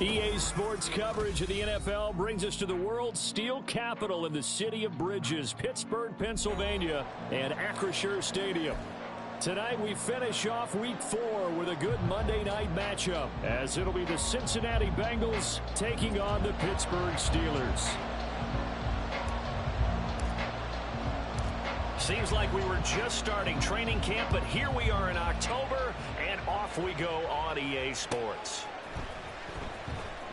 EA Sports coverage of the NFL brings us to the world's steel capital in the city of Bridges, Pittsburgh, Pennsylvania, and Acrisure Stadium. Tonight we finish off Week 4 with a good Monday night matchup, as it'll be the Cincinnati Bengals taking on the Pittsburgh Steelers. Seems like we were just starting training camp, but here we are in October, and off we go on EA Sports.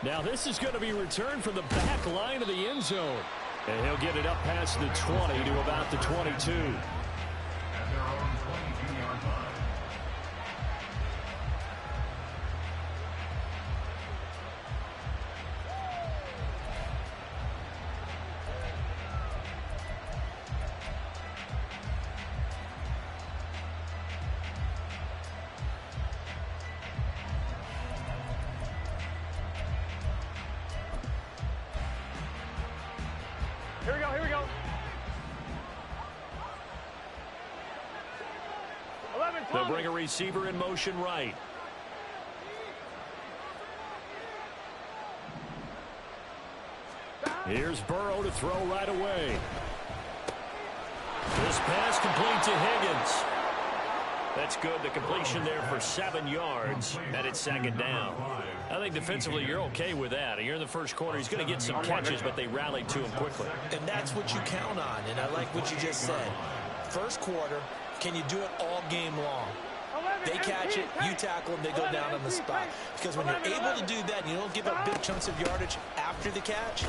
Now this is going to be returned from the back line of the end zone. And he'll get it up past the 20 to about the 22. Here we go. 11, they'll bring a receiver in motion right. Here's Burrow to throw right away. This pass complete to Higgins. That's good. The completion there for 7 yards, and it's second down. I think defensively you're okay with that. You're in the first quarter. He's going to get some catches, but they rallied to him quickly. And that's what you count on, and I like what you just said. First quarter, can you do it all game long? They catch it, you tackle them, they go down on the spot. Because when you're able to do that and you don't give up big chunks of yardage after the catch,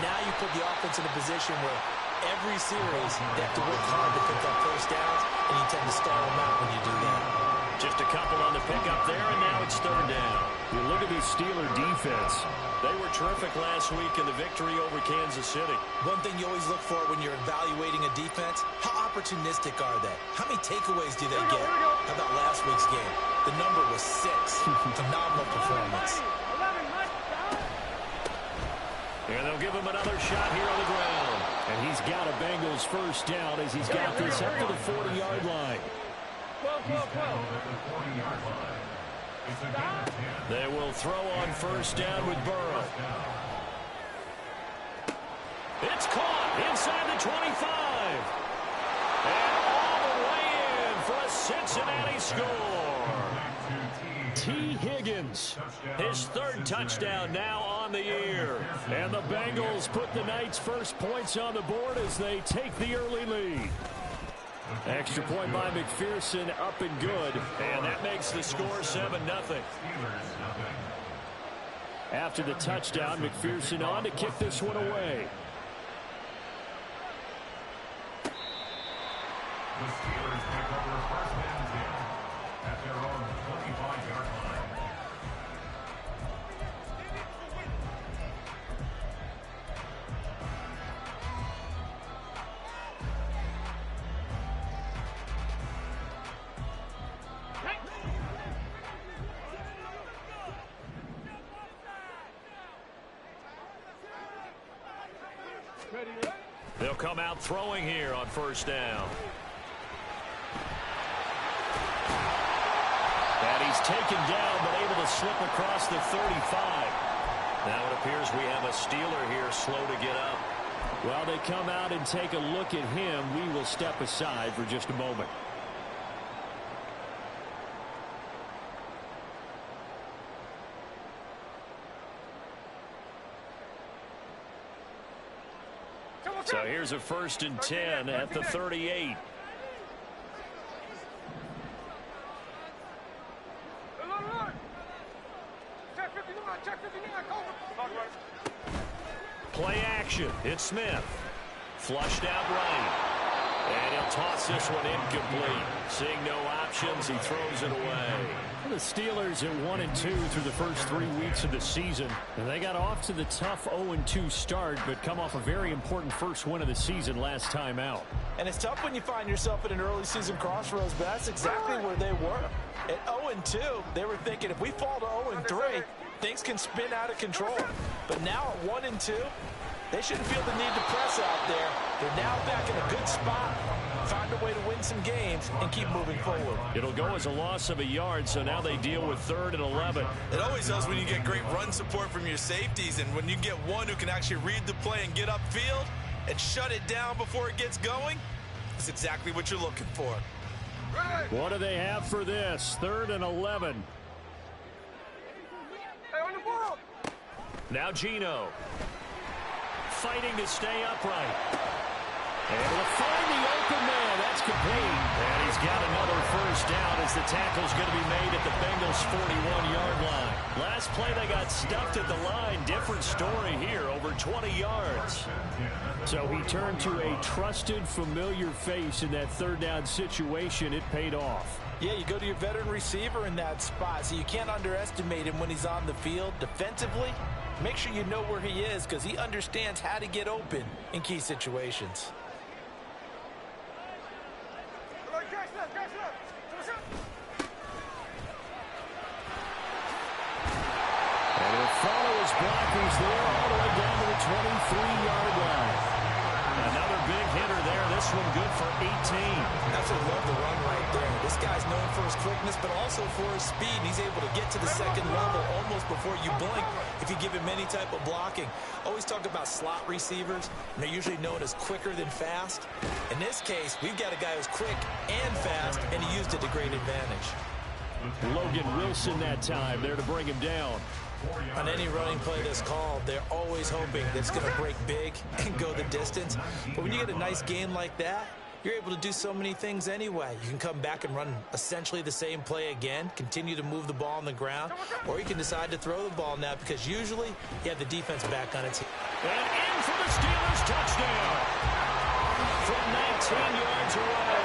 now you put the offense in a position where every series they have to work hard to pick up first downs, and you tend to stall them out when you do that. Just a couple on the pickup there, and now it's third down. You look at this Steeler defense. They were terrific last week in the victory over Kansas City. One thing you always look for when you're evaluating a defense, how opportunistic are they? How many takeaways do they get? How about last week's game? The number was 6. Phenomenal performance. And they'll give him another shot here on the ground. And he's got a Bengals first down as he's got this up to the 40-yard line. 12. They will throw on first down with Burrow. It's caught inside the 25. And all the way in for a Cincinnati score. T. Higgins, his 3rd touchdown now on the year. And the Bengals put the night's first points on the board as they take the early lead. Extra point by McPherson, up and good. And that makes the score 7-0. After the touchdown, McPherson on to kick this one away. The Steelers pick up their first and 10 at their own 25-yard line. They'll come out throwing here on first down. And he's taken down, but able to slip across the 35. Now it appears we have a Steeler here slow to get up. While they come out and take a look at him, we will step aside for just a moment. So here's a 1st and 10 at the 38. Play action. It's Smith. Flushed out right. And he'll toss this one incomplete. Seeing no options, he throws it away. The Steelers at 1-2 through the first 3 weeks of the season. And they got off to the tough 0-2 start, but come off a very important first win of the season last time out. And it's tough when you find yourself at an early season crossroads, but that's exactly where they were. At 0-2, they were thinking if we fall to 0-3, things can spin out of control. But now at 1-2, they shouldn't feel the need to press out there. They're now back in a good spot. find a way to win some games, and keep moving forward. It'll go as a loss of a yard, so now they deal with 3rd and 11. It always does when you get great run support from your safeties, and when you get one who can actually read the play and get upfield and shut it down before it gets going. That's exactly what you're looking for. What do they have for this? 3rd and 11. Now Gino. Fighting to stay upright. Able to find the open man. That's complete. And he's got another first down as the tackle's going to be made at the Bengals' 41-yard line. Last play they got stuffed at the line. Different story here, over 20 yards. So he turned to a trusted, familiar face in that 3rd down situation. It paid off. Yeah, you go to your veteran receiver in that spot, so you can't underestimate him when he's on the field. Defensively, make sure you know where he is because he understands how to get open in key situations. And he'll follow his blockers there all the way down to the 23-yard line. Another big hitter there. This one good for 18. Absolutely love the run right there. This guy's known for his quickness, but also for his speed. He's able to get to the 2nd level almost before you blink if you give him any type of blocking. Always talk about slot receivers, and they're usually known as quicker than fast. In this case, we've got a guy who's quick and fast, and he used it to great advantage. Logan Wilson that time there to bring him down. On any running play that's called, they're always hoping that it's going to break big and go the distance. But when you get a nice game like that, you're able to do so many things anyway. You can come back and run essentially the same play again, continue to move the ball on the ground, or you can decide to throw the ball now because usually you have the defense back on its heels. And in for the Steelers touchdown from 19 yards away.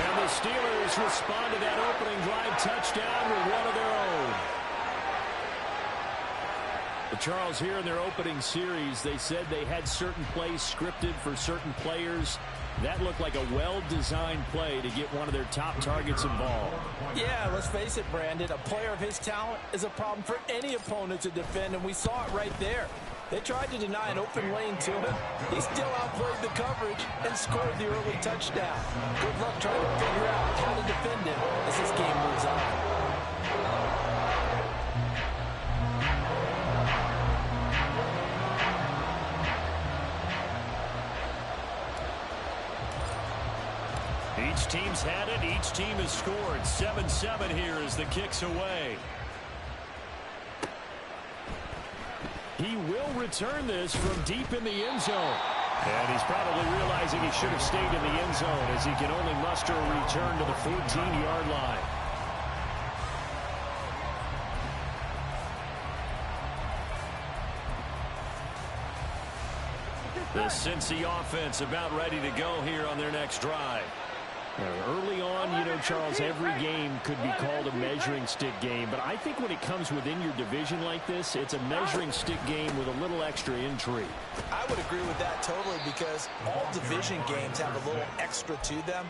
And the Steelers respond to that opening drive touchdown with one of their own. But Charles, here in their opening series, they said they had certain plays scripted for certain players. That looked like a well-designed play to get one of their top targets involved. Yeah, let's face it, Brandon. A player of his talent is a problem for any opponent to defend, and we saw it right there. They tried to deny an open lane to him. He still outplayed the coverage and scored the early touchdown. Good luck trying to figure out how to defend him as this game moves on. Each team's had it. Each team has scored. 7-7 here as the kick's away. He will return this from deep in the end zone. And he's probably realizing he should have stayed in the end zone as he can only muster a return to the 14-yard line. The Cincy offense about ready to go here on their next drive. Early on, you know, Charles, every game could be called a measuring stick game. But I think when it comes within your division like this, it's a measuring stick game with a little extra intrigue. I would agree with that totally because all division games have a little extra to them.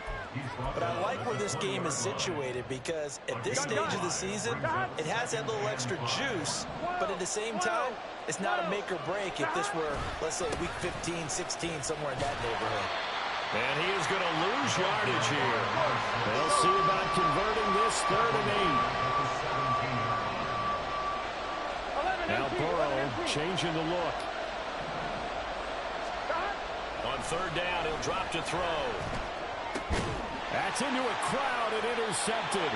But I like where this game is situated because at this stage of the season, it has that little extra juice. But at the same time, it's not a make or break if this were, let's say, week 15, 16, somewhere in that neighborhood. And he is going to lose yardage here. They'll see about converting this 3rd and 8. Now Burrow changing the look. On 3rd down, he'll drop to throw. That's into a crowd and intercepted.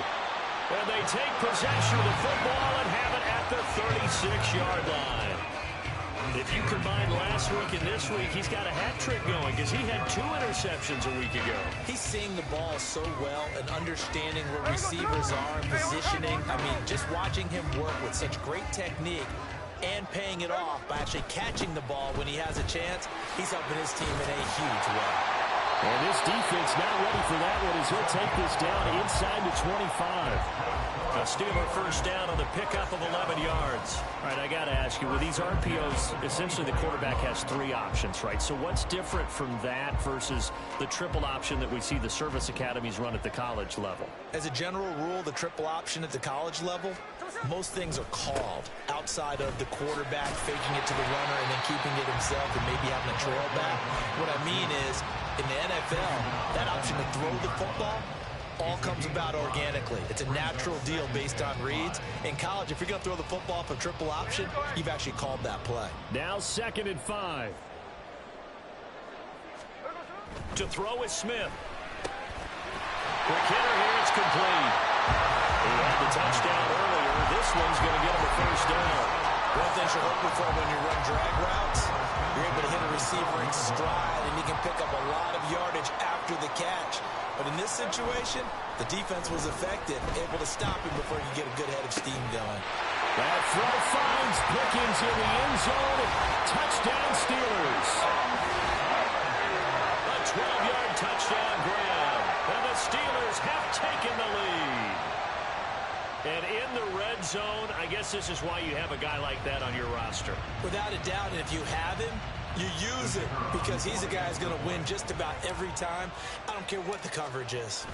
And they take possession of the football and have it at the 36-yard line. If you combine last week and this week, he's got a hat trick going because he had 2 interceptions a week ago. He's seeing the ball so well and understanding where receivers are and positioning. I mean, just watching him work with such great technique and paying it off by actually catching the ball when he has a chance, he's helping his team in a huge way. And this defense not ready for that one as he'll take this down inside the 25. A Steeler first down on the pickup of 11 yards. All right, I got to ask you, with these RPOs, essentially the quarterback has 3 options, right? So what's different from that versus the triple option that we see the service academies run at the college level? As a general rule, the triple option at the college level, most things are called outside of the quarterback faking it to the runner and then keeping it himself and maybe having a trail back. What I mean is In the NFL, that option to throw the football all comes about organically. It's a natural deal based on reads. In college, if you're going to throw the football for triple option, you've actually called that play. Now 2nd and 5. To throw is Smith. Quick hitter here, it's complete. He had the touchdown earlier. This one's going to get him a first down. One thing you're hoping for when you run drag routes, you're able to hit a receiver in stride, and he can pick up a lot of yardage after the catch. But in this situation, the defense was effective, able to stop him before you get a good head of steam going. That throw finds Pickens in the end zone. Touchdown Steelers. A 12-yard touchdown grab. And the Steelers have taken the lead. And in the red zone, I guess this is why you have a guy like that on your roster. Without a doubt, and if you have him, you use it because he's a guy who's going to win just about every time. I don't care what the coverage is.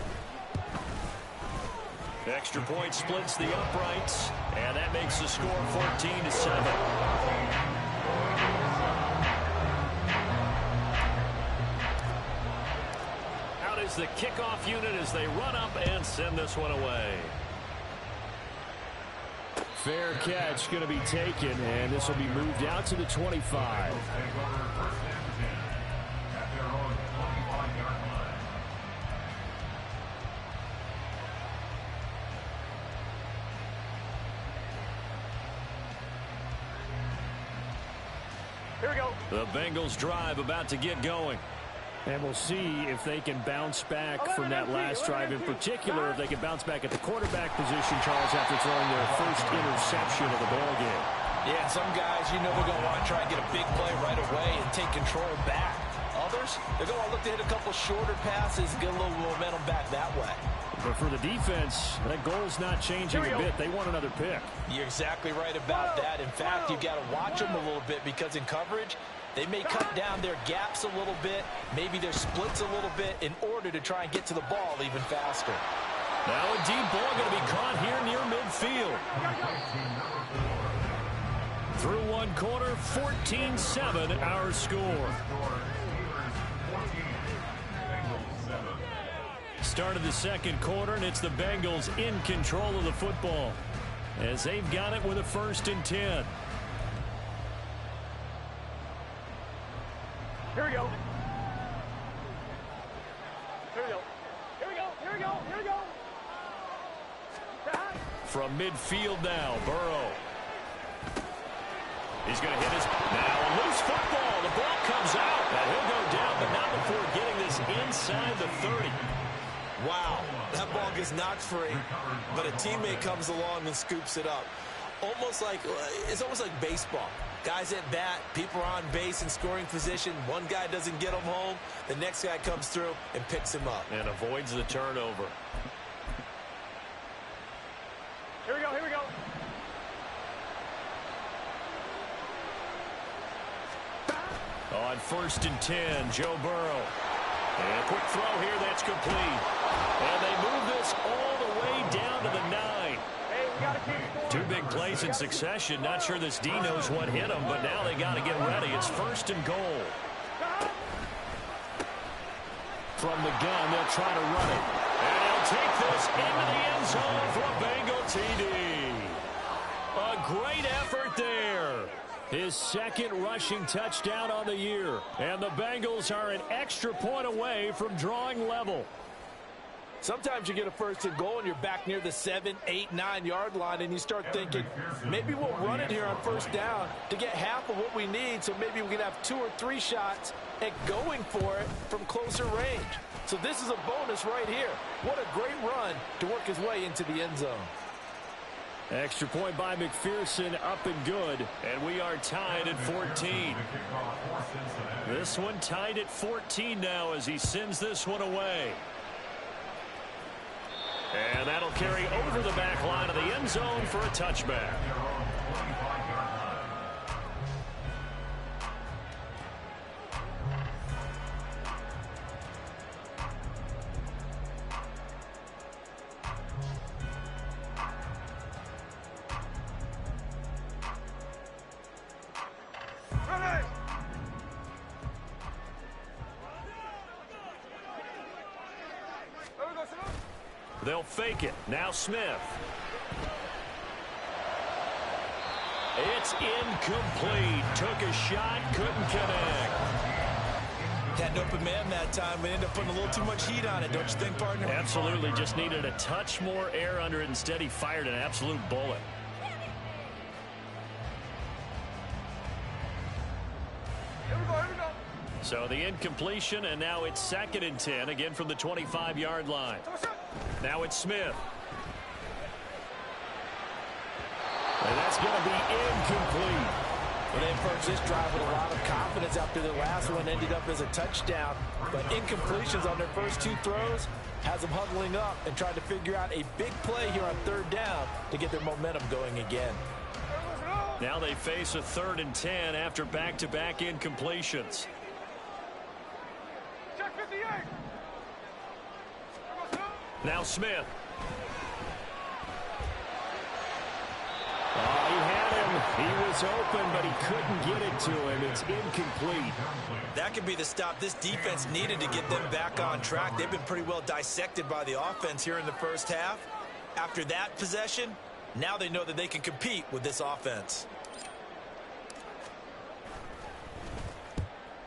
Extra point splits the uprights, and that makes the score 14-7. Out is the kickoff unit as they run up and send this one away. Fair catch going to be taken, and this will be moved out to the 25. Here we go. The Bengals drive about to get going. And we'll see if they can bounce back from that last drive. In particular, if they can bounce back at the quarterback position, Charles, after throwing their first interception of the ballgame. Yeah, some guys, you know they're going to want to try and get a big play right away and take control back. Others, they're going to look to hit a couple shorter passes and get a little momentum back that way. But for the defense, that goal's not changing a bit. They want another pick. You're exactly right about that. In fact, you've got to watch them a little bit because in coverage, they may cut down their gaps a little bit, maybe their splits a little bit in order to try and get to the ball even faster. Now a deep ball going to be caught here near midfield. Through one quarter, 14-7 our score. Start of the second quarter, and it's the Bengals in control of the football as they've got it with a 1st and 10. Here we go. Here we go. Here we go. Here we go. Here we go. From midfield now, Burrow. He's going to hit his... Now a loose football. The ball comes out. And he'll go down, but not before getting this inside the 30. Wow, that ball gets knocked free, but a teammate comes along and scoops it up. It's almost like baseball. Guys at bat, people are on base in scoring position. One guy doesn't get him home. The next guy comes through and picks him up. And avoids the turnover. Here we go, here we go. On 1st and 10, Joe Burrow. And a quick throw here, that's complete. And they move this all the way down to the 9. Hey, we got to keep scoring. 2 big plays in succession. Not sure this D knows what hit him, but now they got to get ready. It's 1st and goal. From the gun, they'll try to run it. And he'll take this into the end zone for a Bengal TD. A great effort there. His 2nd rushing touchdown on the year. And the Bengals are an extra point away from drawing level. Sometimes you get a 1st and goal and you're back near the 7, 8, 9 yard line and you start thinking, maybe we'll run it here on 1st down to get half of what we need, so maybe we can have 2 or 3 shots at going for it from closer range. So this is a bonus right here. What a great run to work his way into the end zone. Extra point by McPherson, up and good. And we are tied at 14. This one tied at 14 now as he sends this one away. And that'll carry over the back line of the end zone for a touchback. They'll fake it. Now Smith. It's incomplete. Took a shot, couldn't connect. Had an open man that time, but ended up putting a little too much heat on it, don't you think, partner? Absolutely. Just needed a touch more air under it. Instead, he fired an absolute bullet. Here we go, here we go. So the incompletion, and now it's 2nd and 10, again from the 25-yard line. Now it's Smith. And that's going to be incomplete. Well, they approached this drive with a lot of confidence after the last one ended up as a touchdown. But incompletions on their first 2 throws has them huddling up and trying to figure out a big play here on 3rd down to get their momentum going again. Now they face a 3rd and 10 after back-to-back incompletions. Check 58. Now Smith. Oh, he had him. He was open, but he couldn't get it to him. It's incomplete. That could be the stop this defense needed to get them back on track. They've been pretty well dissected by the offense here in the first half. After that possession, now they know that they can compete with this offense.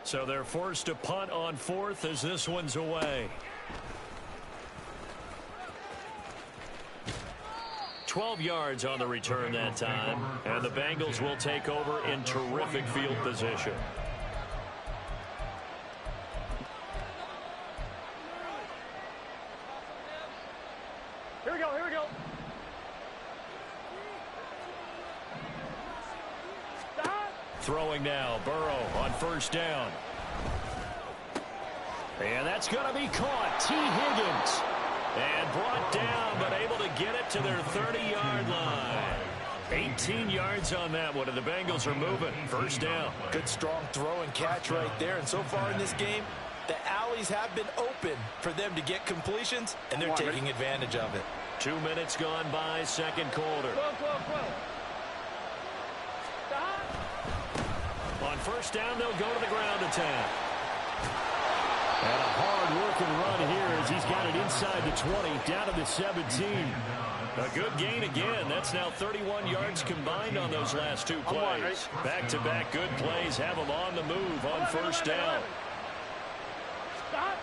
So they're forced to punt on 4th as this one's away. 12 yards on the return that time, and the Bengals will take over in terrific field position. Here we go, here we go. Stop. Throwing now, Burrow on 1st down. And that's going to be caught. T. Higgins. And brought down, but able to get it to their 30-yard line. 18 yards on that one, and the Bengals are moving. 1st down. Good, strong throw and catch right there. And so far in this game, the alleys have been open for them to get completions, and they're taking advantage of it. 2 minutes gone by, 2nd quarter. 12. Stop. On 1st down, they'll go to the ground attack. And a hard-working run here as he's got it inside the 20, down to the 17. A good gain again. That's now 31 yards combined on those last 2 plays. Back-to-back good plays have them on the move on 1st down. Stop.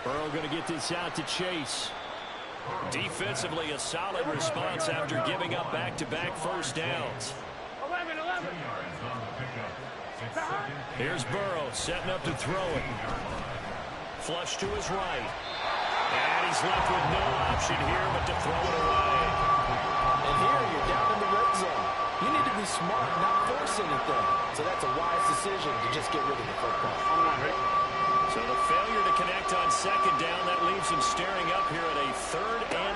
Burrow going to get this out to Chase. Defensively, a solid response after giving up back-to-back 1st downs. 11. Here's Burrow setting up to throw it. Flush to his right. And he's left with no option here but to throw it away. And here you're down in the red zone. You need to be smart, not force anything. So that's a wise decision to just get rid of the football. So the failure to connect on 2nd down, that leaves him staring up here at a 3rd and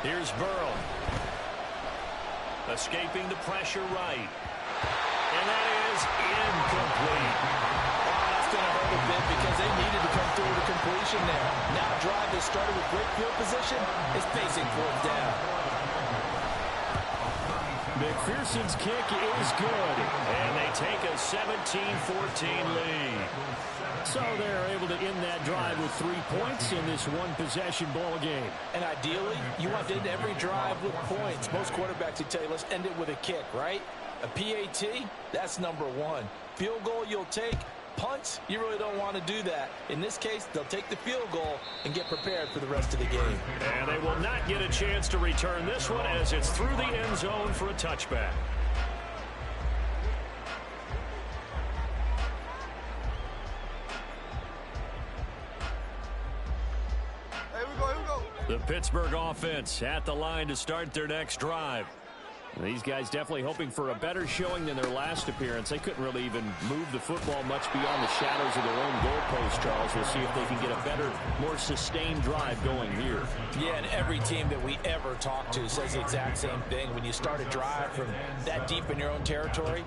8. Here's Burrow. Escaping the pressure right. And that is incomplete. That's going to hurt a bit because they needed to come through with a completion there. Now a drive that started with great field position is facing 4th down. McPherson's kick is good, and they take a 17-14 lead. So they're able to end that drive with 3 points in this one-possession ball game. And ideally, you want to end every drive with points. Most quarterbacks would tell you, let's end it with a kick, right? A PAT, that's number 1. Field goal you'll take. Punts, you really don't want to do that. In this case, they'll take the field goal and get prepared for the rest of the game. And they will not get a chance to return this one as it's through the end zone for a touchback. Here we go. The Pittsburgh offense at the line to start their next drive. These guys definitely hoping for a better showing than their last appearance. They couldn't really even move the football much beyond the shadows of their own goalpost, Charles. We'll see if they can get a better, more sustained drive going here. Yeah, and every team that we ever talk to says the exact same thing. When you start a drive from that deep in your own territory,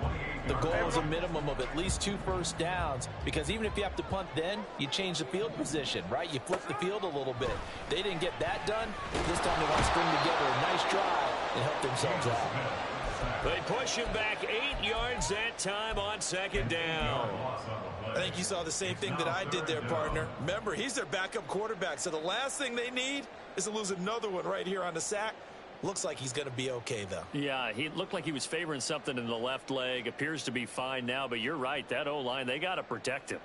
the goal is a minimum of at least 2 first downs, because even if you have to punt then, you change the field position, right? You flip the field a little bit. They didn't get that done. This time they want to string together a nice drive and help themselves out. They push him back 8 yards that time on second down. I think you saw the same thing that I did there, partner. Remember, he's their backup quarterback, so the last thing they need is to lose another one right here on the sack. Looks like he's going to be okay, though. Yeah, he looked like he was favoring something in the left leg. Appears to be fine now, but you're right. That O-line, they got to protect him.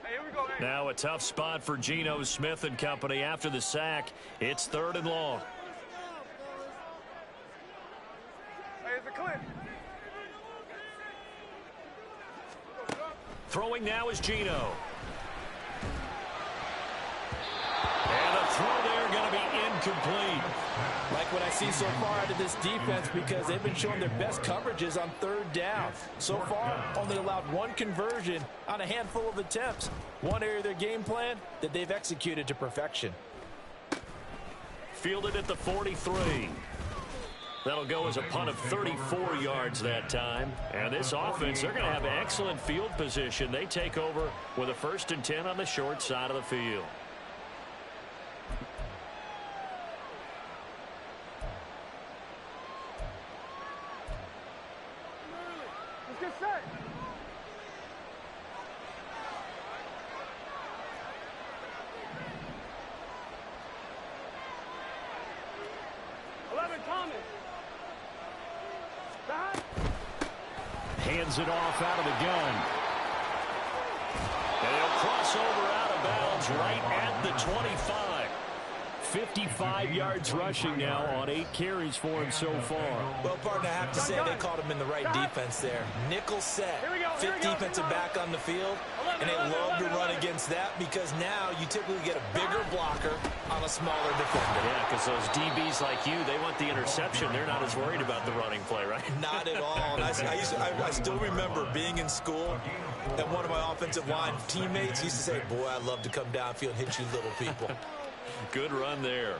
Hey, here we go, hey. Now a tough spot for Geno Smith and company after the sack. It's 3rd and long. Hey, it's a clip. Throwing now is Geno. And a throw there going to be incomplete. Like what I see so far out of this defense, because they've been showing their best coverages on 3rd down. So far, only allowed 1 conversion on a handful of attempts. One area of their game plan that they've executed to perfection. Fielded at the 43. That'll go as a punt of 34 yards that time. And this offense, they're going to have excellent field position. They take over with a 1st and 10 on the short side of the field. Let's get set. Thomas. Hands it off out of the gun. And he'll cross over out of bounds right at the 25. 55 yards rushing now on 8 carries for him so far. Well, partner, I have to say they caught him in the right defense there. Nickel set, 5th defensive back on the field, and they love to run against that because now you typically get a bigger blocker on a smaller defender. Yeah, because those DBs like you, they want the interception. They're not as worried about the running play, right? Not at all. And I still remember being in school, and one of my offensive line teammates used to say, boy, I'd love to come downfield and hit you little people. Good run there.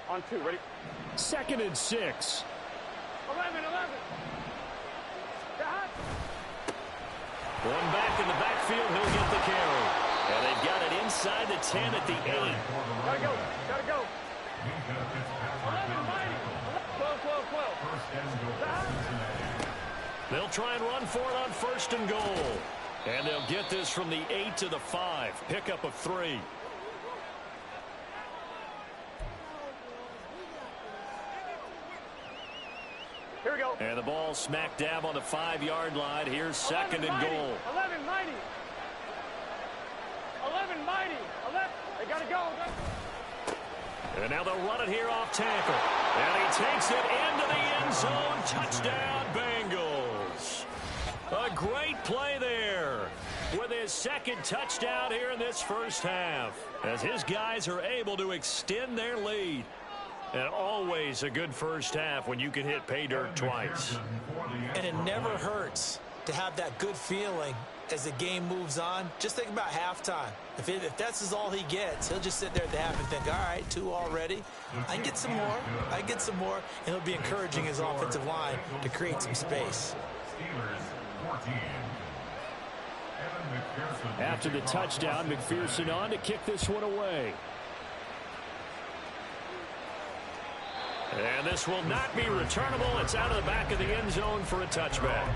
On 2, ready? 2nd and 6. 11. One back in the backfield, he'll get the carry. And they've got it inside the 10 at the 8. Gotta go. 11, mighty. 12. They'll try and run for it on 1st and goal. And they'll get this from the 8 to the 5. Pickup of 3. Here we go. And the ball smack dab on the 5-yard line. Here's 2nd and goal. 11, mighty. 11, mighty. 11. They gotta go. And now they'll run it here off tackle. And he takes it into the end zone. Touchdown, Bengals. A great play there with his 2nd touchdown here in this first half, as his guys are able to extend their lead. And always a good first half when you can hit pay dirt twice. And it never hurts to have that good feeling as the game moves on. Just think about halftime. If that's all he gets, he'll just sit there at the half and think, all right, 2 already. I can get some more. And he'll be encouraging his offensive line to create some space. After the touchdown, McPherson on to kick this one away. And this will not be returnable. It's out of the back of the end zone for a touchback.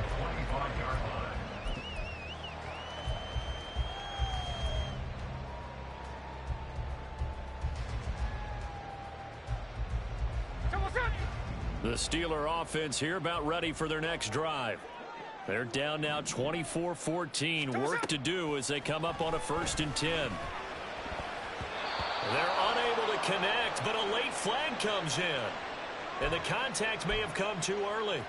The Steeler offense here about ready for their next drive. They're down now 24-14. Work to do as they come up on a 1st and 10. They're unable to connect, but a late flag comes in. And the contact may have come too early.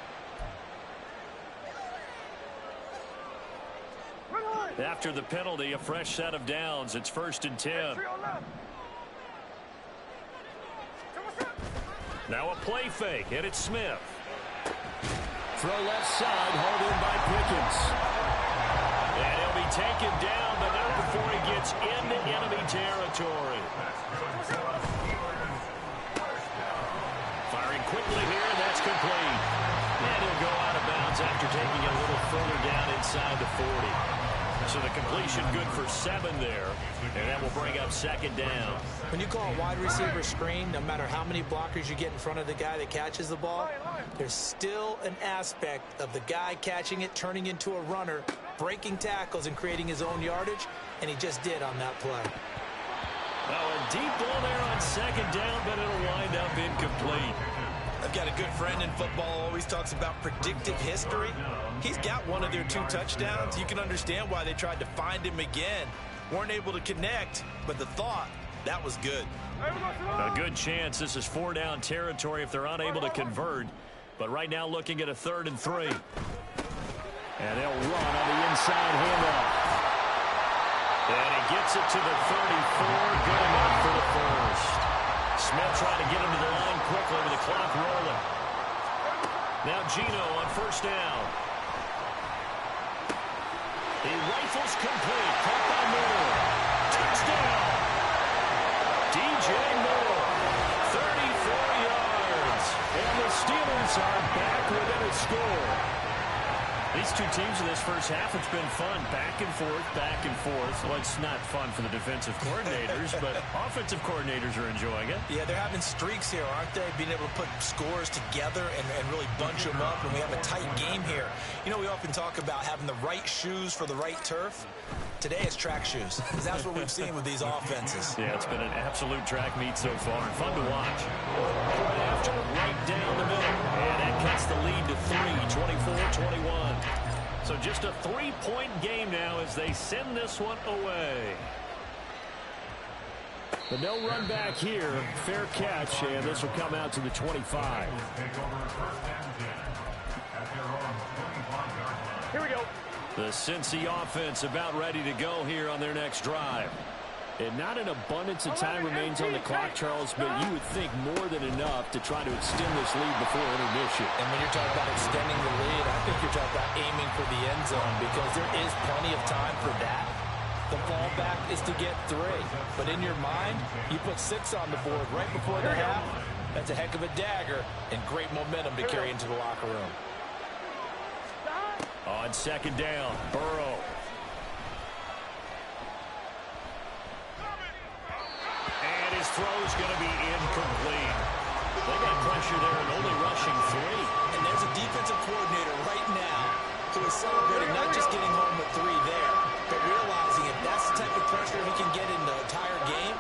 After the penalty, a fresh set of downs. It's 1st and 10. Now a play fake, and it's Smith. Throw left side, hauled in by Pickens. And he'll be taken down, but not before he gets into enemy territory. Firing quickly here, and that's complete. And he'll go out of bounds after taking it a little further down inside the 40. So the completion good for 7 there, and that will bring up 2nd down. When you call a wide receiver screen, no matter how many blockers you get in front of the guy that catches the ball, there's still an aspect of the guy catching it, turning into a runner, breaking tackles and creating his own yardage, and he just did on that play. Well, a deep ball there on 2nd down, but it'll wind up incomplete. I've got a good friend in football, always talks about predictive history. He's got one of their 2 touchdowns. You can understand why they tried to find him again. Weren't able to connect, but the thought, that was good. A good chance this is 4-down territory if they're unable to convert. But right now looking at a 3rd and 3. And they'll run on the inside handoff. And he gets it to the 34. Good enough for the first. Smith trying to get him to the line quickly with the clock rolling. Now Gino on 1st down. He rifles complete. Caught by Moore. Touchdown. DJ Moore. 34 yards. And the Steelers are back within a score. These 2 teams in this first half, it's been fun. Back and forth, back and forth. Well, it's not fun for the defensive coordinators, but offensive coordinators are enjoying it. Yeah, they're having streaks here, aren't they? Being able to put scores together and really bunch them up, and we have a tight game here. You know, we often talk about having the right shoes for the right turf. Today it's track shoes, because that's what we've seen with these offenses. Yeah, it's been an absolute track meet so far, and fun to watch. Right after, right down the middle, and that cuts the lead to 3, 24-21. So just a 3-point game now as they send this one away. But no run back here. Fair catch, and this will come out to the 25. Here we go. The Cincy offense about ready to go here on their next drive. And not an abundance of time remains on the clock, Charles, but you would think more than enough to try to extend this lead before intermission. And when you're talking about extending the lead, I think you're talking about aiming for the end zone, because there is plenty of time for that. The fallback is to get 3. But in your mind, you put 6 on the board right before the half. That's a heck of a dagger and great momentum to carry into the locker room. On 2nd down, Burrow. And his throw's going to be incomplete. They got pressure there and only rushing 3. And there's a defensive coordinator right now who is celebrating not just getting home with 3 there, but realizing if that's the type of pressure he can get in the entire game,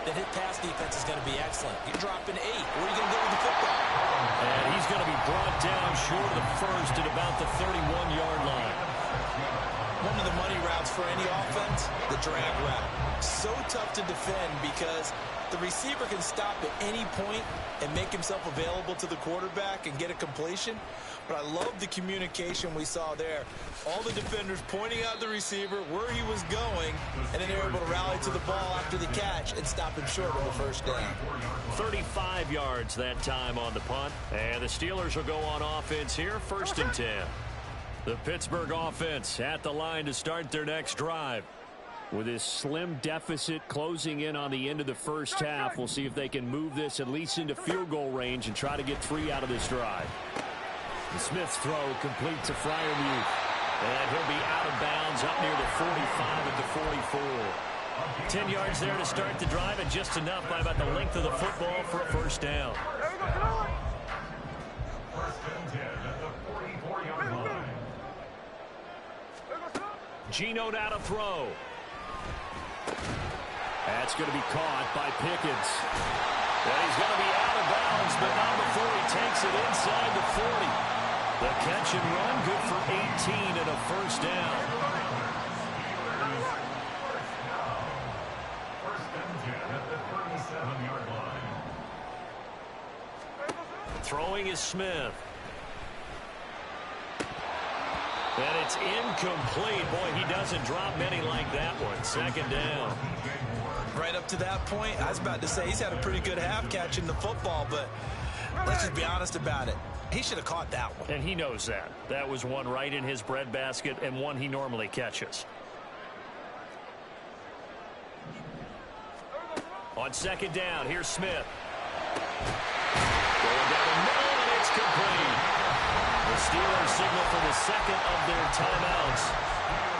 then his pass defense is going to be excellent. You're dropping 8. Where are you going to go with the football? And he's going to be brought down short of the first at about the 31-yard line. One of the money routes for any offense, the drag route. So tough to defend because the receiver can stop at any point and make himself available to the quarterback and get a completion. But I love the communication we saw there. All the defenders pointing out the receiver, where he was going, and then they were able to rally to the ball after the catch and stop him short of the 1st down. 35 yards that time on the punt. And the Steelers will go on offense here, 1st and 10. The Pittsburgh offense at the line to start their next drive. With this slim deficit closing in on the end of the first half, we'll see if they can move this at least into field goal range and try to get 3 out of this drive. The Smith's throw complete to Freiermuth. And he'll be out of bounds up near the 45 at the 44. 10 yards there to start the drive, and just enough by about the length of the football for a 1st down. Gino now to throw. That's going to be caught by Pickens. And he's going to be out of bounds, but not before he takes it inside the 40. The catch and run, good for 18 and a 1st down. Throwing is Smith. And it's incomplete. Boy, he doesn't drop many like that one. 2nd down. Right up to that point, I was about to say he's had a pretty good half catching the football, but let's just be honest about it. He should have caught that one. And he knows that. That was one right in his breadbasket and one he normally catches. On 2nd down, here's Smith. Going down the middle, and it's complete. The Steelers signal for the 2nd of their timeouts.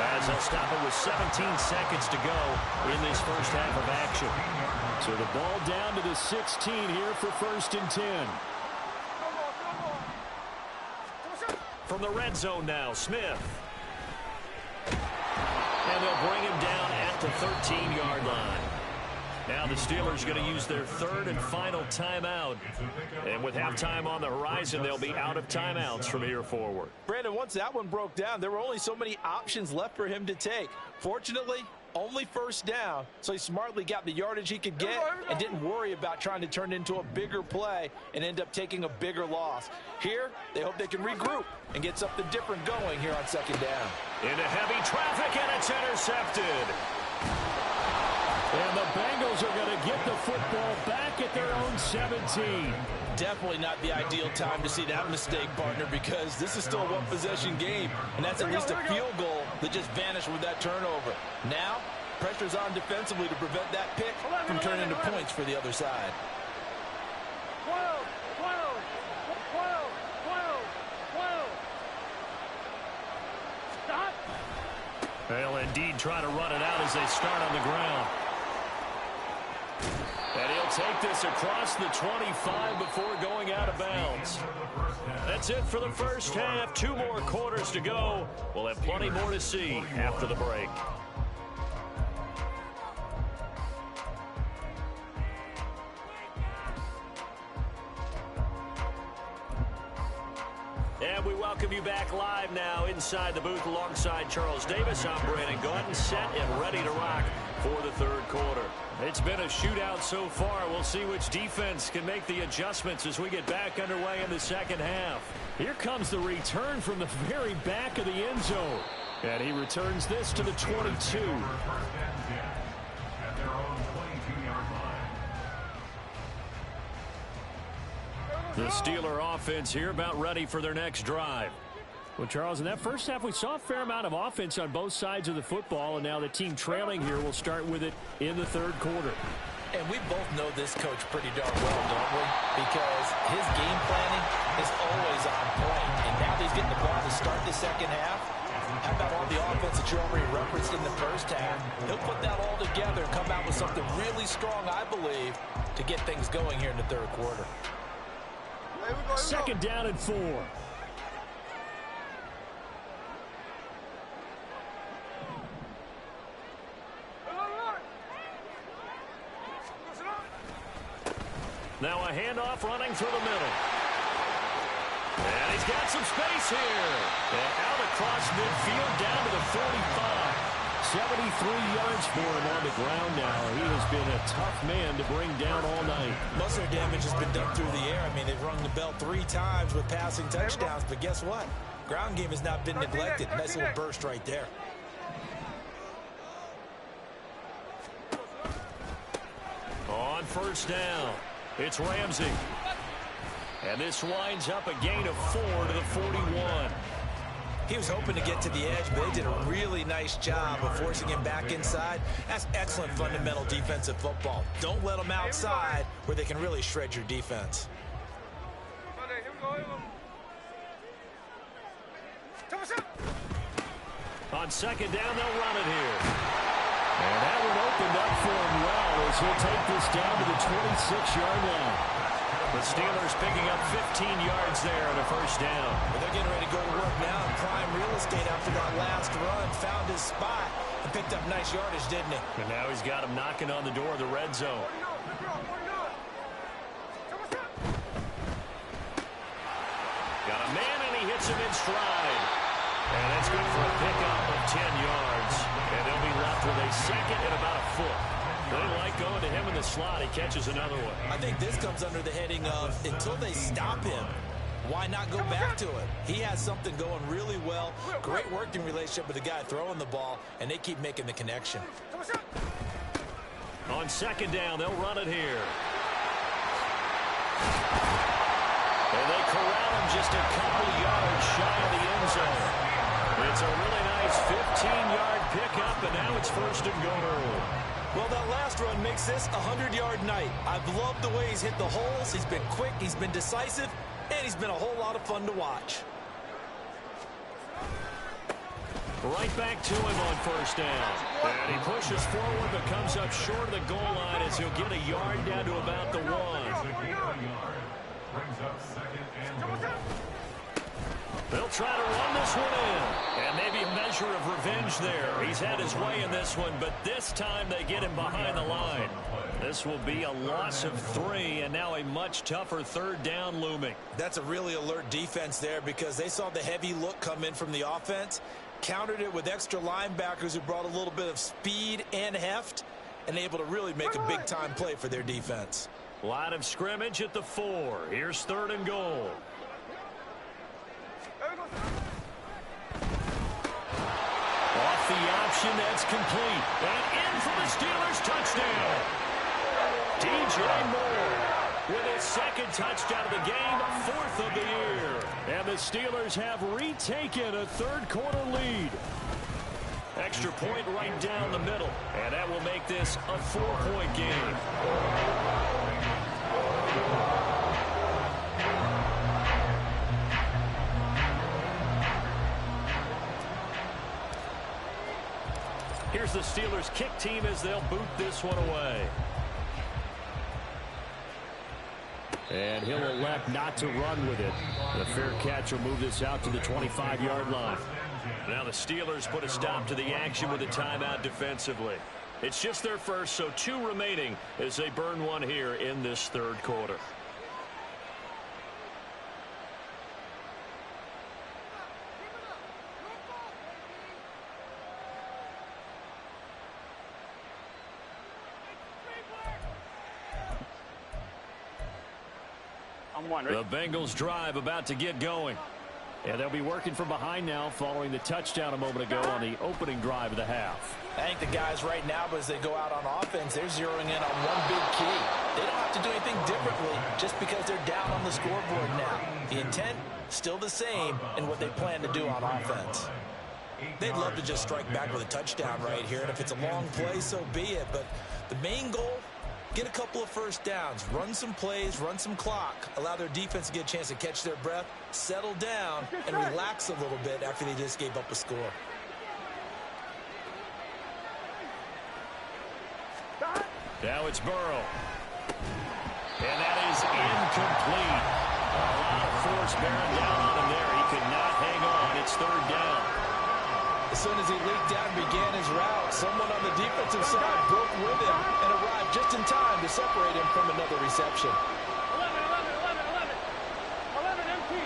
As they'll stop it with 17 seconds to go in this first half of action. So the ball down to the 16 here for 1st and 10. From the red zone now, Smith. And they'll bring him down at the 13-yard line. Now the Steelers going to use their 3rd and final timeout. And with halftime on the horizon, they'll be out of timeouts from here forward. Brandon, once that one broke down, there were only so many options left for him to take. Fortunately, only 1st down, so he smartly got the yardage he could get and didn't worry about trying to turn it into a bigger play and end up taking a bigger loss. Here, they hope they can regroup and get something different going here on 2nd down. Into heavy traffic, and it's intercepted. And the Bengals are going to get the football back at their own 17. Definitely not the ideal time to see that mistake, partner, because this is still a one-possession game, and that's at least a field goal that just vanished with that turnover. Now, pressure's on defensively to prevent that pick from turning into points for the other side. 12, 12, 12, 12, 12. Stop. They'll indeed try to run it out as they start on the ground. And he'll take this across the 25 before going out of bounds. That's it for the first half. 2 more quarters to go. We'll have plenty more to see after the break. And we welcome you back live now inside the booth alongside Charles Davis. I'm Brandon Gordon, set and ready to rock for the 3rd quarter. It's been a shootout so far. We'll see which defense can make the adjustments as we get back underway in the 2nd half. Here comes the return from the very back of the end zone. And he returns this to the 22. At their own 22-yard line. The Steeler offense here about ready for their next drive. Well, Charles, in that first half, we saw a fair amount of offense on both sides of the football, and now the team trailing here will start with it in the 3rd quarter. And we both know this coach pretty darn well, don't we? Because his game planning is always on point. And now that he's getting the ball to start the 2nd half, how about all the offense that you already referenced in the first half? He'll put that all together and come out with something really strong, I believe, to get things going here in the 3rd quarter. 2nd down and 4. Now a handoff running through the middle. And he's got some space here. And out across midfield down to the 45. 73 yards for him on the ground now. He has been a tough man to bring down all night. Muscle damage has been done through the air. I mean, they've rung the bell 3 times with passing touchdowns. But guess what? Ground game has not been neglected. Nice little burst right there. On 1st down, it's Ramsey. And this winds up a gain of 4 to the 41. He was hoping to get to the edge, but they did a really nice job of forcing him back inside. That's excellent fundamental defensive football. Don't let them outside where they can really shred your defense. On 2nd down, they'll run it here. And that one opened up for him well as he'll take this down to the 26-yard line. The Steelers picking up 15 yards there on a 1st down. Well, they're getting ready to go to work now in prime real estate after that last run. Found his spot and picked up nice yardage, didn't he? And now he's got him knocking on the door of the red zone. Got a man, and he hits him in stride. And that's good for a pickup of 10 yards. And they'll be left with a 2nd and about a foot. They like going to him in the slot. He catches another one. I think this comes under the heading of until they stop him, why not go back to it? He has something going really well. Great working relationship with the guy throwing the ball, and they keep making the connection. On 2nd down, they'll run it here. And they corral him just a couple yards shy of the end zone. It's a really nice 15-yard pickup, and now it's 1st and goal. Well, that last run makes this a 100-yard night. I've loved the way he's hit the holes. He's been quick, he's been decisive, and he's been a whole lot of fun to watch. Right back to him on first down. And he pushes forward but comes up short of the goal line as he'll get a yard down to about the 1. Brings up second and goal. They'll try to run this one in. And maybe a measure of revenge there. He's had his way in this one, but this time they get him behind the line. This will be a loss of 3, and now a much tougher third down looming. That's a really alert defense there because they saw the heavy look come in from the offense, countered it with extra linebackers who brought a little bit of speed and heft, and able to really make a big-time play for their defense. Line of scrimmage at the 4. Here's 3rd and goal. Off the option, that's complete. And in for the Steelers touchdown. DJ Moore with his 2nd touchdown of the game, 4th of the year. And the Steelers have retaken a third-quarter lead. Extra point right down the middle. And that will make this a 4-point game. Here's the Steelers kick team as they'll boot this one away. And he'll elect not to run with it. The fair catch will move this out to the 25-yard line. Now the Steelers put a stop to the action with a timeout defensively. It's just their first, so 2 remaining as they burn one here in this third quarter. The Bengals drive about to get going. And they'll be working from behind now following the touchdown a moment ago on the opening drive of the half. I think the guys right now, as they go out on offense, they're zeroing in on one big key. They don't have to do anything differently just because they're down on the scoreboard now. The intent, still the same in what they plan to do on offense. They'd love to just strike back with a touchdown right here, and if it's a long play, so be it. But the main goal, get a couple of first downs, run some plays, run some clock, allow their defense to get a chance to catch their breath, settle down, and relax a little bit after they just gave up a score. Now it's Burrow. And that is incomplete. A lot of force bearing down on him there. He could not hang on. It's 3rd down. As soon as he leaked out and began his route, someone on the defensive side broke with him and arrived just in time to separate him from another reception. 11 empty.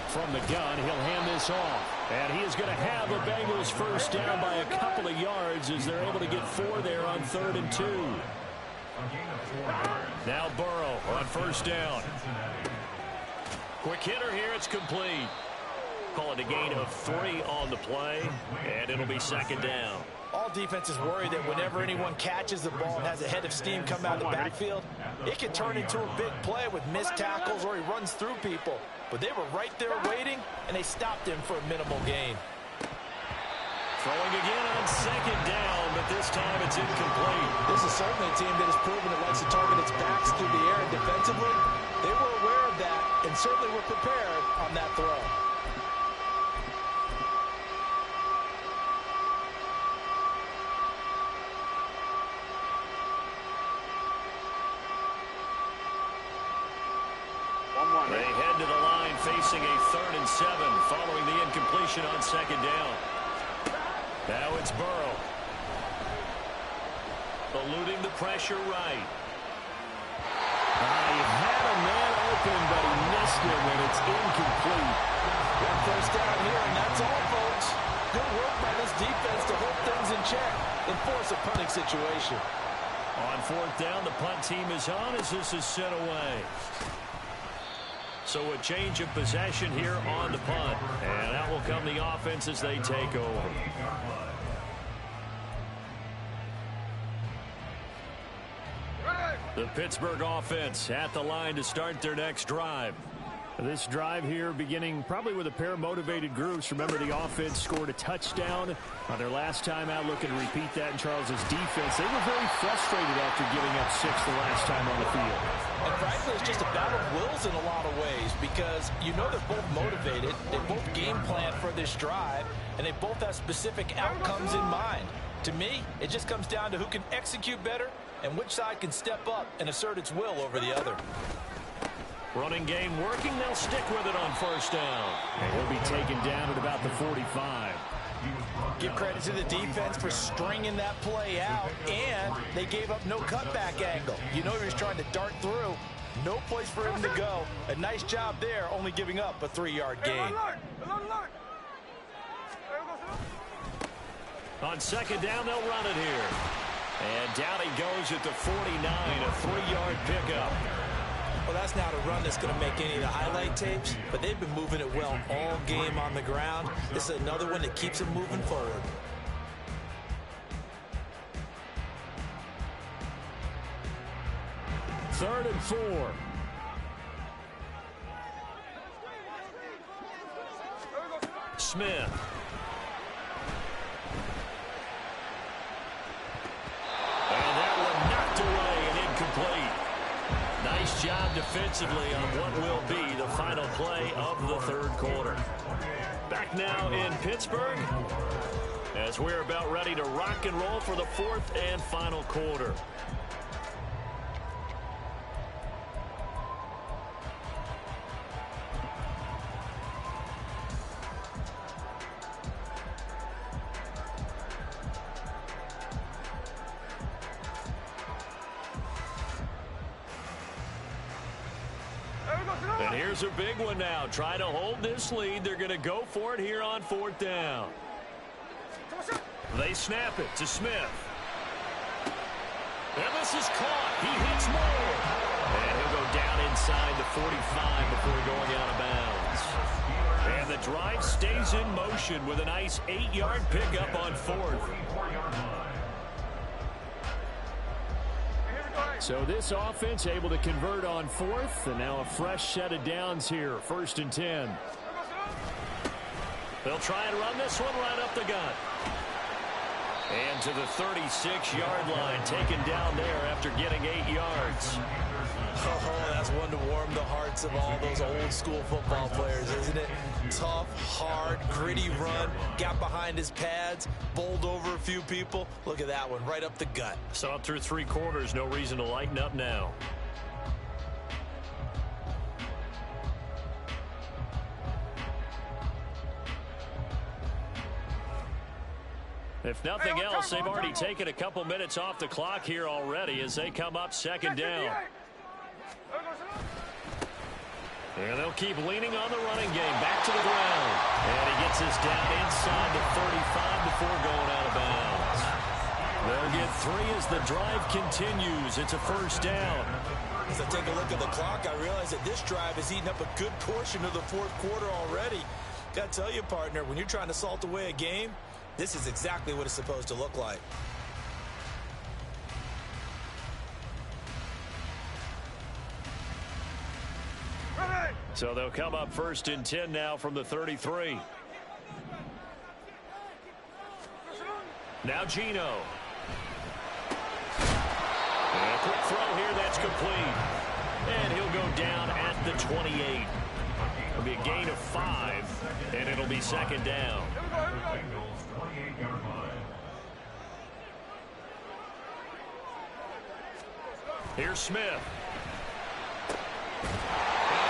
From the gun, he'll hand this off. And he is going to have the Bengals first down by a couple of yards as they're able to get 4 there on 3rd and 2. Now Burrow on first down. Quick hitter here, it's complete. Call it a gain of 3 on the play, and it'll be 2nd down. All defenses worry that whenever anyone catches the ball and has a head of steam come out of the backfield, it can turn into a big play with missed tackles or he runs through people. But they were right there waiting, and they stopped him for a minimal gain. Throwing again on 2nd down, but this time it's incomplete. This is certainly a team that has proven it likes to target its backs through the air and defensively. They were aware of that and certainly were prepared on that throw. They head to the line facing a 3rd and 7 following the incompletion on 2nd down. Now it's Burrow. Eluding the pressure right. He had a man open, but he missed him, and it's incomplete. Got first down here, and that's all, folks. Good work by this defense to hold things in check and force a punting situation. On 4th down, the punt team is on as this is sent away. So a change of possession here on the punt. And out will come the offense as they take over. The Pittsburgh offense at the line to start their next drive. This drive here beginning probably with a pair of motivated groups. Remember, the offense scored a touchdown on their last time out, looking to repeat that in Charles's defense. They were very frustrated after giving up 6 the last time on the field. And frankly, it's just a battle of wills in a lot of ways because you know they're both motivated, they both game plan for this drive, and they both have specific outcomes in mind. To me, it just comes down to who can execute better and which side can step up and assert its will over the other. Running game working. They'll stick with it on first down. And he'll be taken down at about the 45. Give credit to the defense for stringing that play out, and they gave up no cutback angle. You know he was trying to dart through. No place for him to go. A nice job there, only giving up a 3-yard gain. On second down, they'll run it here. And down he goes at the 49, a 3-yard pickup. Well, that's not a run that's going to make any of the highlight tapes, but they've been moving it well all game on the ground. This is another one that keeps them moving forward. Third and 4. Smith. And that one knocked away and incomplete. Nice job defensively on what will be the final play of the third quarter. Back now in Pittsburgh as we're about ready to rock and roll for the fourth and final quarter. And here's a big one now. Trying to hold this lead. They're going to go for it here on fourth down. They snap it to Smith. And this is caught. He hits more. And he'll go down inside the 45 before going out of bounds. And the drive stays in motion with a nice 8-yard pickup on fourth. So this offense able to convert on fourth, and now a fresh set of downs here, 1st and 10. They'll try and run this one right up the gut. And to the 36-yard line, taken down there after getting 8 yards. Oh, that's one to warm the hearts of all those old-school football players, isn't it? Tough, hard, gritty run, got behind his pads, bowled over a few people. Look at that one, right up the gut. Saw it through 3 quarters, no reason to lighten up now. If nothing else, they've already taken a couple minutes off the clock here already as they come up second down. And they'll keep leaning on the running game. Back to the ground. And he gets us down inside the 35 before going out of bounds. They'll get 3 as the drive continues. It's a first down. As I take a look at the clock, I realize that this drive has eaten up a good portion of the fourth quarter already. Got to tell you, partner, when you're trying to salt away a game, this is exactly what it's supposed to look like. So they'll come up 1st and 10 now from the 33. Now Gino. And a quick throw here that's complete. And he'll go down at the 28. It'll be a gain of 5, and it'll be second down. Here's Smith.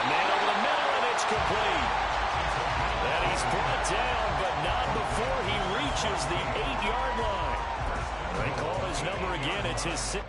Man over the middle, and it's complete. And he's brought down, but not before he reaches the 8-yard line. They call his number again. It's his 6th.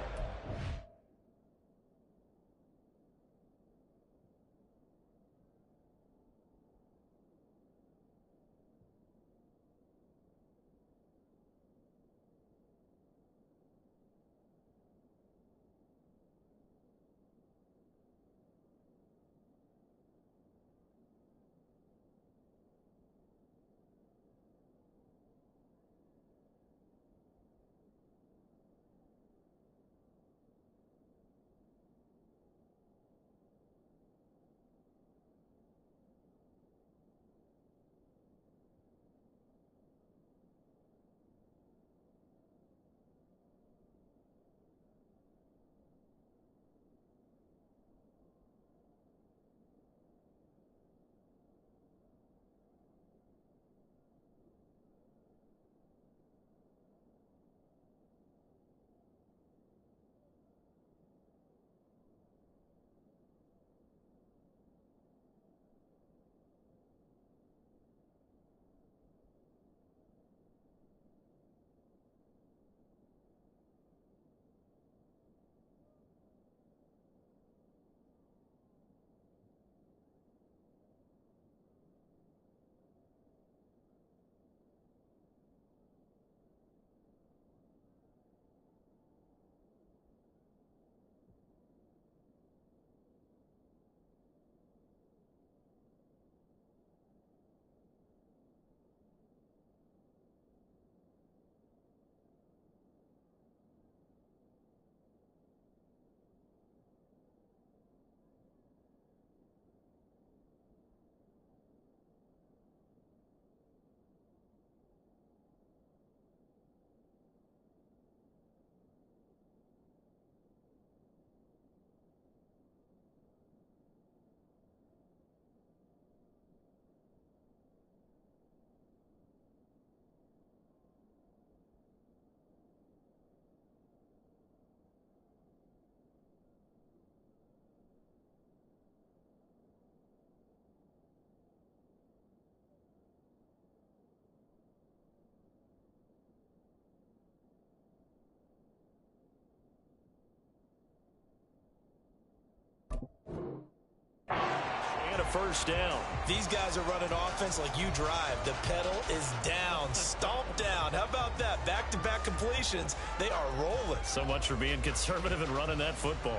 first down. These guys are running offense like you drive. The pedal is down, stomped down. How about that? Back-to-back completions. They are rolling. So much for being conservative and running that football.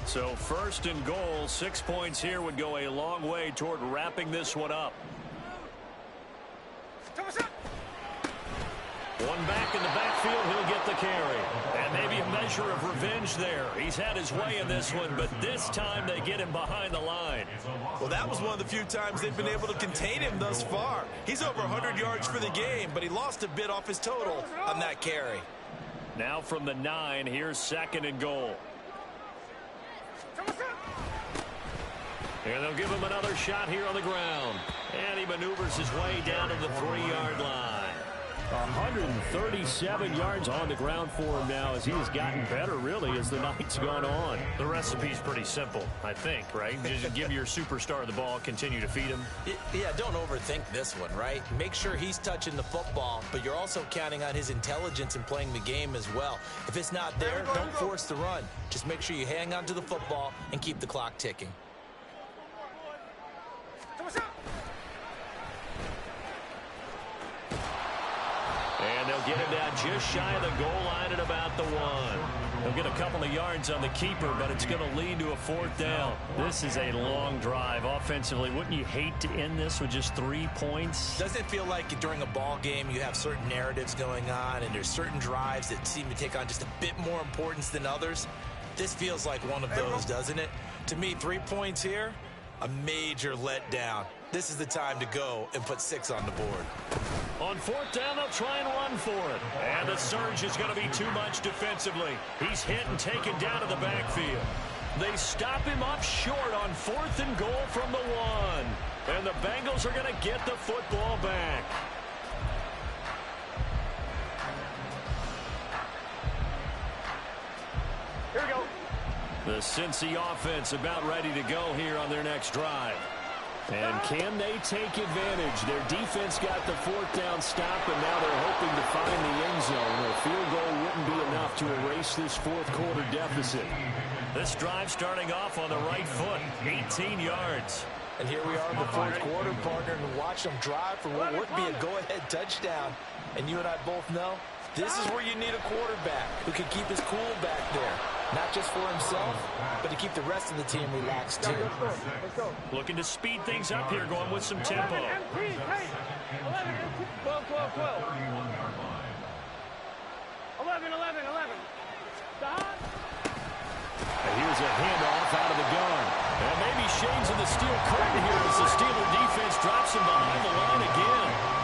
So first and goal, 6 points here would go a long way toward wrapping this one up. One back in the backfield, he'll get the carry. And maybe a measure of revenge there. He's had his way in this one, but this time they get him behind the line. Well, that was one of the few times they've been able to contain him thus far. He's over 100 yards for the game, but he lost a bit off his total on that carry. Now from the 9, here's second and goal. And they'll give him another shot here on the ground. And he maneuvers his way down to the 3-yard line. 137 yards on the ground for him now as he has gotten better, really, as the night's gone on. The recipe's pretty simple, I think, right? Just give your superstar the ball, continue to feed him. Yeah, don't overthink this one, right? Make sure he's touching the football, but you're also counting on his intelligence in playing the game as well. If it's not there, don't force the run. Just make sure you hang on to the football and keep the clock ticking. And they'll get him down just shy of the goal line at about the 1. They'll get a couple of yards on the keeper, but it's going to lead to a 4th down. This is a long drive offensively. Wouldn't you hate to end this with just 3 points? Doesn't it feel like during a ball game you have certain narratives going on and there's certain drives that seem to take on just a bit more importance than others? This feels like one of those, doesn't it? To me, 3 points here, a major letdown. This is the time to go and put 6 on the board. On 4th down, they'll try and run for it. And the surge is going to be too much defensively. He's hit and taken down to the backfield. They stop him up short on 4th and goal from the 1. And the Bengals are going to get the football back. Here we go. The Cincy offense about ready to go here on their next drive. And can they take advantage? Their defense got the 4th down stop, and now they're hoping to find the end zone. A field goal wouldn't be enough to erase this 4th quarter deficit. This drive starting off on the right foot, 18 yards. And here we are in the 4th quarter, partner, and watch them drive for what would be a go-ahead touchdown. And you and I both know this is where you need a quarterback who can keep his cool back there. Not just for himself, but to keep the rest of the team relaxed, too. Let's go. Looking to speed things up here, going with some tempo. 11 MP, hey. 11 MP. 12, 12, 12. 11, 11, 11. And here's a handoff out of the gun. And maybe shades of the steel curtain here as the Steeler defense drops him behind the line again.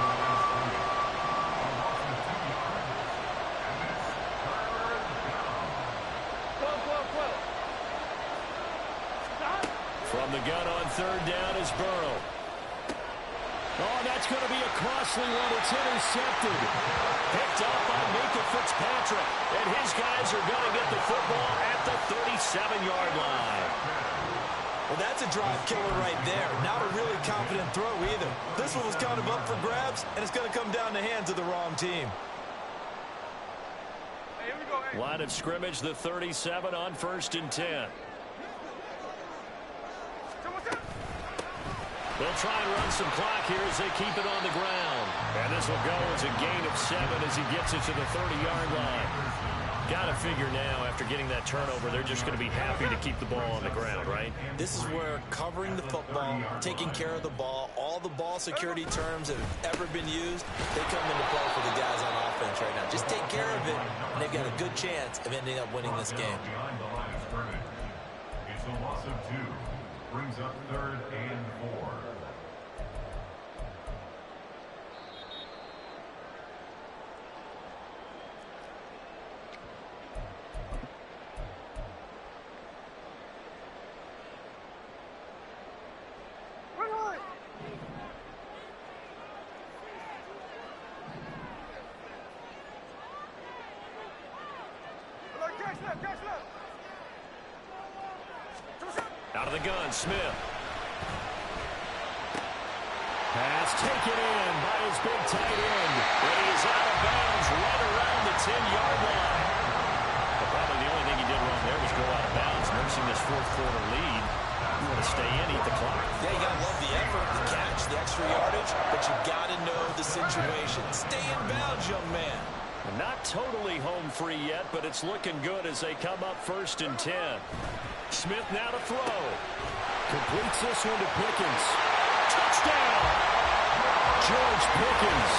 From the gun on 3rd down is Burrow. Oh, that's going to be a costly one. It's intercepted. Picked up by Minka Fitzpatrick. And his guys are going to get the football at the 37-yard line. Well, that's a drive killer right there. Not a really confident throw either. This one was kind of up for grabs, and it's going to come down the hands of the wrong team. Hey, here we go. Hey. Line of scrimmage, the 37 on 1st and 10. They'll try and run some clock here as they keep it on the ground. And this will go as a gain of 7 as he gets it to the 30-yard line. Got to figure now, after getting that turnover, they're just going to be happy to keep the ball on the ground, right? This is where covering the football, taking care of the ball, all the ball security terms that have ever been used, they come into play for the guys on offense right now. Just take care of it, and they've got a good chance of ending up winning this game. Behind the line of scrimmage. It's a loss of 2. Brings up 3rd and 4. Out of the gun, Smith. Pass taken in by his big tight end. And he is out of bounds right around the 10-yard line. But probably the only thing he did wrong there was go out of bounds. Nursing this 4th three-quarter lead. You want to stay in, eat the clock. Yeah, you got to love the effort, the catch, the extra yardage, but you got to know the situation. Stay in bounds, young man. Not totally home free yet, but it's looking good as they come up 1st and 10. Smith now to throw. Completes this one to Pickens. Touchdown! George Pickens,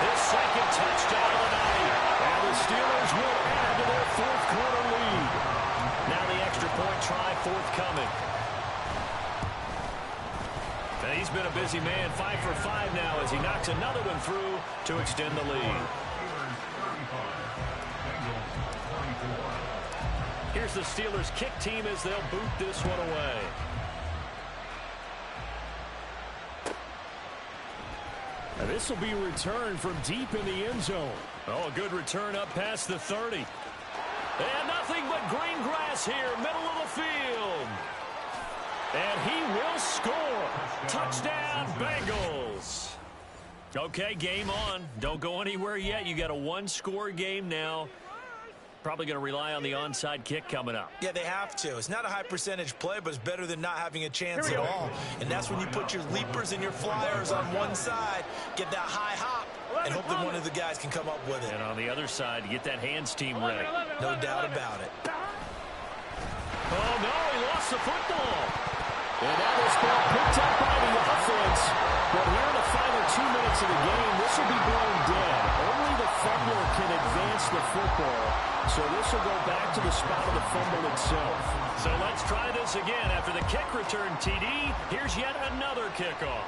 his 2nd touchdown of the night. And the Steelers will add to their 4th-quarter lead. Now the extra point try forthcoming. And he's been a busy man, 5 for 5 now as he knocks another one through to extend the lead. Here's the Steelers kick team as they'll boot this one away. And this will be a return from deep in the end zone. Oh, a good return up past the 30. And nothing but green grass here, middle of the field. And he will score. Touchdown, Bengals. Okay, game on. Don't go anywhere yet. You got a 1-score game now. Probably going to rely on the onside kick coming up. Yeah, they have to. It's not a high percentage play, but it's better than not having a chance at all. And that's when you put your leapers and your flyers on one side, get that high hop, and hope that one of the guys can come up with it. And on the other side, get that hands team ready. No doubt about it. Oh, no, he lost the football. And now this ball picked up by the offense. But here in the final 2 minutes of the game, this will be blown dead. Only the fumbler can advance the football. So this will go back to the spot of the fumble itself. So let's try this again. After the kick return, TD, here's yet another kickoff.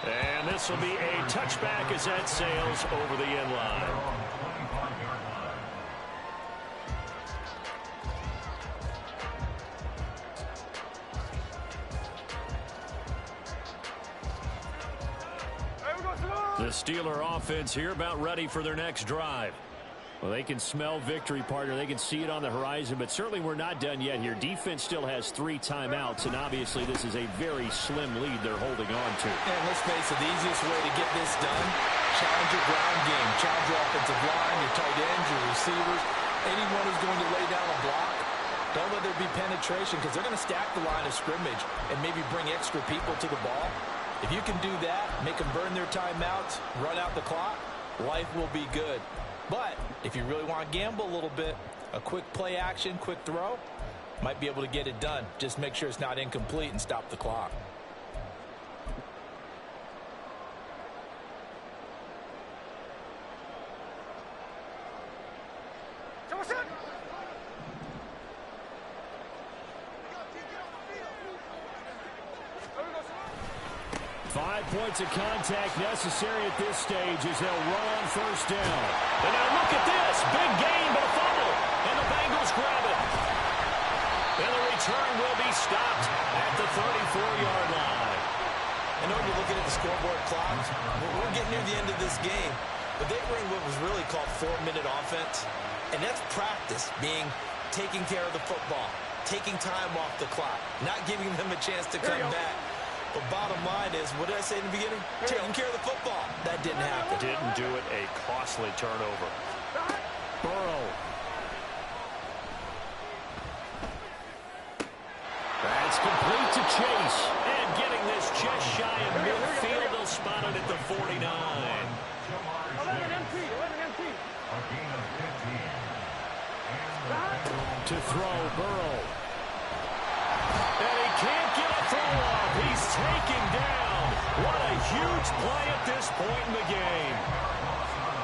And this will be a touchback as that sails over the end line. The Steeler offense here about ready for their next drive. Well, they can smell victory, partner. They can see it on the horizon, but certainly we're not done yet here. Defense still has 3 timeouts, and obviously this is a very slim lead they're holding on to. And let's face it, the easiest way to get this done, challenge your ground game, challenge your offensive line, your tight ends, your receivers, anyone who's going to lay down a block. Don't let there be penetration because they're going to stack the line of scrimmage and maybe bring extra people to the ball. If you can do that, make them burn their timeouts, run out the clock, life will be good. But if you really want to gamble a little bit, a quick play action, quick throw, might be able to get it done. Just make sure it's not incomplete and stop the clock. Points of contact necessary at this stage as they'll run on 1st down. And now look at this. Big gain, but a fumble. And the Bengals grab it. And the return will be stopped at the 34-yard line. I know you're looking at the scoreboard clock. We're getting near the end of this game. But they were in what was really called 4-minute offense. And that's practice, being taking care of the football, taking time off the clock, not giving them a chance to come back. But bottom line is, what did I say in the beginning? Taking care of the football. That didn't happen. Didn't do it. A costly turnover. Burrow. That's complete to Chase. And getting this just shy of midfield, they'll spot it at the 49. 11 MP. To throw, Burrow. And he can't get a throw off. He's taken down. What a huge play at this point in the game.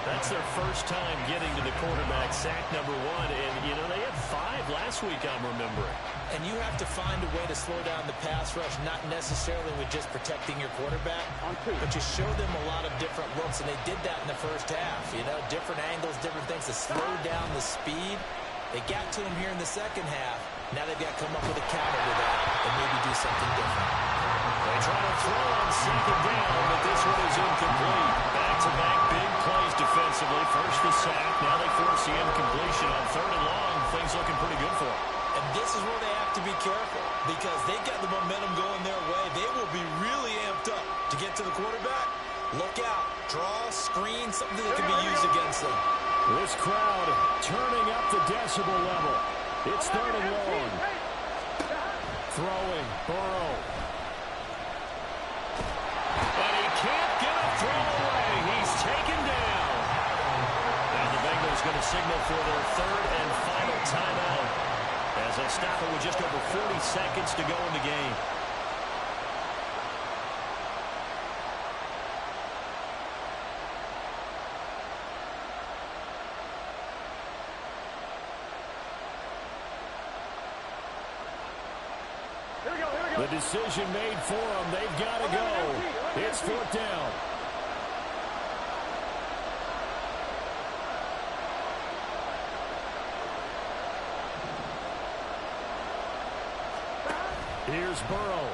That's their first time getting to the quarterback, sack number 1. And, you know, they had 5 last week, I'm remembering. And you have to find a way to slow down the pass rush, not necessarily with just protecting your quarterback, but you show them a lot of different looks, and they did that in the first half. You know, different angles, different things to slow down the speed. They got to him here in the second half. Now they've got to come up with a counter to that and maybe do something different. They try to throw on 2nd down, but this one is incomplete. Back-to-back big plays defensively. First the sack, now they force the incompletion on 3rd and long. Things looking pretty good for them. And this is where they have to be careful because they got the momentum going their way. They will be really amped up to get to the quarterback. Look out. Draw, screen, something that can be used against them. This crowd turning up the decibel level. It's 3rd and long. Throwing, Burrow. And he can't get a throw away. He's taken down. And the Bengals going to signal for their third and final timeout as they stop it with just over 40 seconds to go in the game. The decision made for them. They've got to go. It's fourth down. Here's Burrow.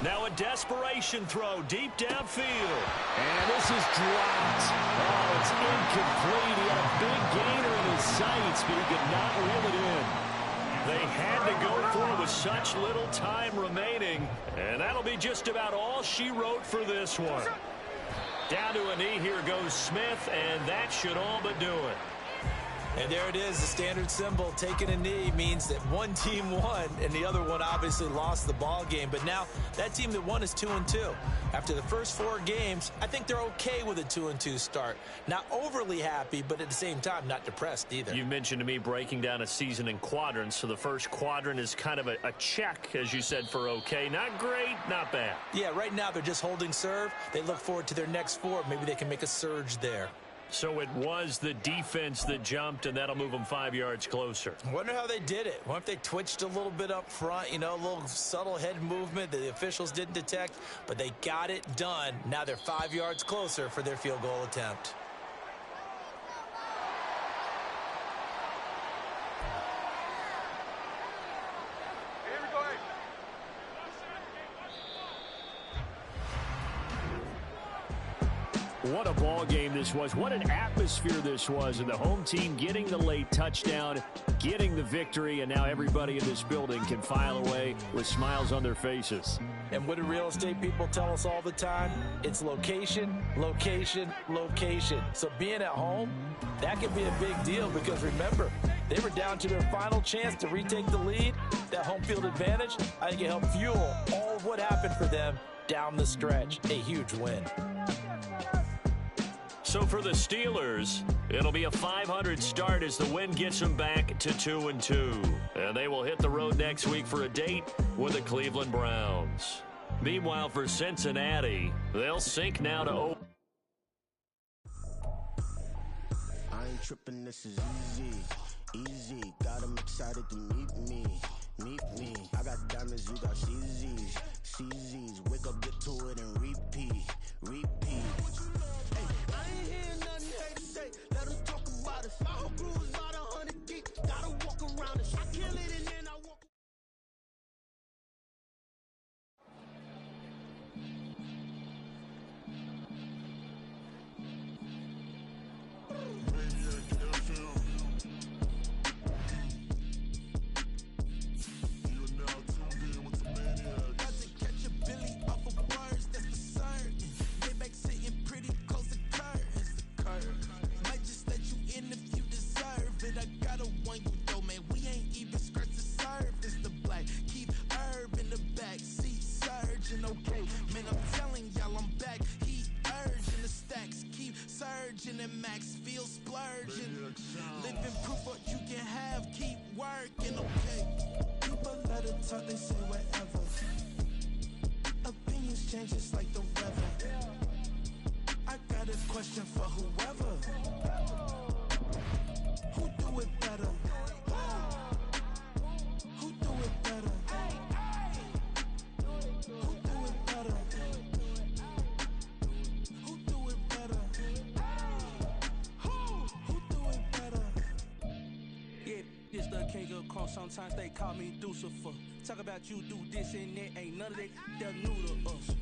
Now a desperation throw deep downfield. And this is dropped. Oh, it's incomplete. He had a big gainer in his sights, but he could not reel it in. They had to go for it with such little time remaining, and that'll be just about all she wrote for this one. Down to a knee, here goes Smith, and that should all but do it. And there it is, the standard symbol. Taking a knee means that one team won, and the other one obviously lost the ball game. But now that team that won is 2-2. After the first 4 games, I think they're okay with a 2-2 start. Not overly happy, but at the same time, not depressed either. You mentioned to me breaking down a season in quadrants. So the first quadrant is kind of a check, as you said, for okay. Not great, not bad. Yeah, right now they're just holding serve. They look forward to their next 4. Maybe they can make a surge there. So it was the defense that jumped, and that'll move them 5 yards closer. I wonder how they did it. What if they twitched a little bit up front, you know, a little subtle head movement that the officials didn't detect, but they got it done. Now they're 5 yards closer for their field goal attempt. What a ball game this was. What an atmosphere this was. And the home team getting the late touchdown, getting the victory, and now everybody in this building can file away with smiles on their faces. And what do real estate people tell us all the time? It's location, location, location. So being at home, that can be a big deal because remember, they were down to their final chance to retake the lead. That home field advantage, I think it helped fuel all of what happened for them down the stretch. A huge win. So for the Steelers, it'll be a 500 start as the win gets them back to 2-2. And they will hit the road next week for a date with the Cleveland Browns. Meanwhile, for Cincinnati, they'll sink now to 0. I ain't tripping, this is easy. Got them excited to meet me. I got diamonds, you got CZs. Wake up, get to it, and repeat. Hey, I ain't hear nothing hate to say. Let them talk about us. My whole crew is about 100 deep. Gotta walk around us. I kill it and then I walk. And max feel splurging. Living proof what you can have, keep working, okay. People let it talk, they say whatever. Opinions change just like the weather. I got a question for whoever. Who do it better? Who do it better? Who do it better? Who do it better? This the king of crunk, sometimes they call me Lucifer. Talk about you do this and that, ain't none of that new to us.